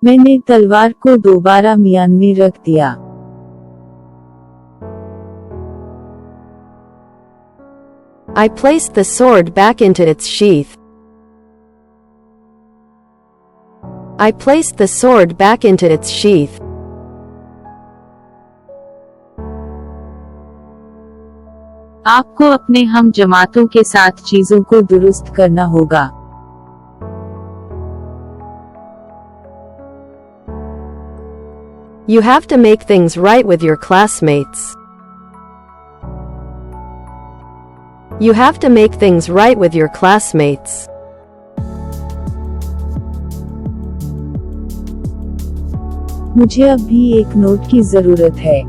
मैंने तलवार को दोबारा म्यान में रख दिया। I placed the sword back into its sheath. I placed the sword back into its sheath. आपको अपने हम जमातों के साथ चीजों को दुरुस्त करना होगा। You have to make things right with your classmates. You have to make things right with your classmates. मुझे अब भी एक नोट की जरूरत है।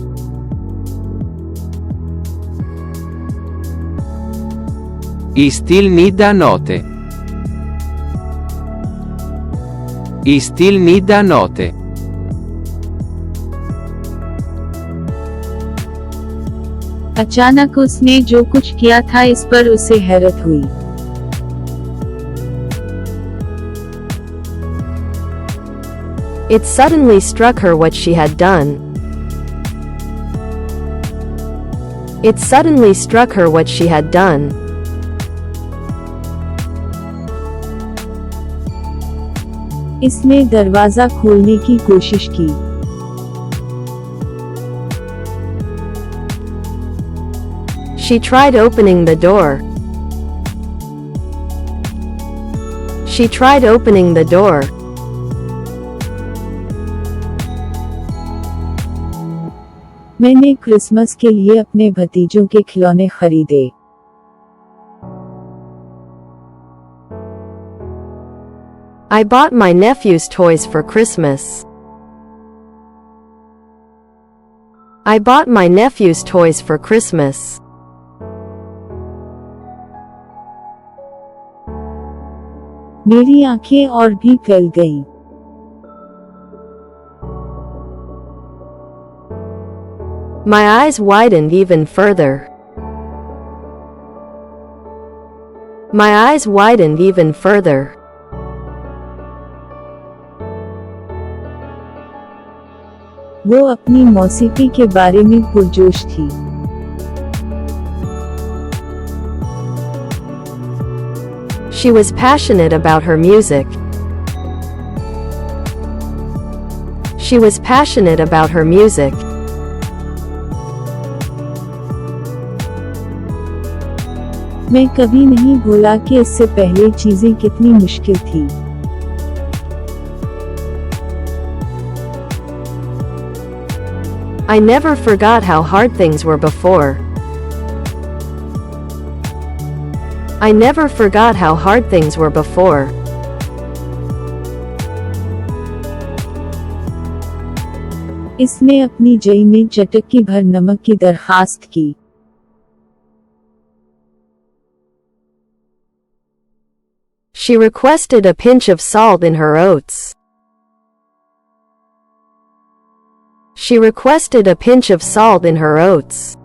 I still need a note. I still need a note. अचानक उसने जो कुछ किया था इस पर उसे हैरत हुई। It suddenly struck her what she had done. It suddenly struck her what she had done. इसने दरवाजा खोलने की कोशिश की। She tried opening the door. She tried opening the door. मैंने क्रिसमस के लिए अपने भतीजों के खिलौने खरीदे। I bought my nephew's toys for Christmas. I bought my nephew's toys for Christmas. मेरी आंखें और भी फैल गईं। My eyes widened even further. My eyes widened even further. वो अपनी मौसीकी के बारे में पुरजोश थी। She was passionate about her music. She was passionate about her music. मैं कभी नहीं भूला कि इससे पहले चीजें कितनी मुश्किल थी। I never forgot how hard things were before. I never forgot how hard things were before. इसने अपनी जई में चटक्की भर नमक की दरखास्त की। She requested a pinch of salt in her oats. She requested a pinch of salt in her oats.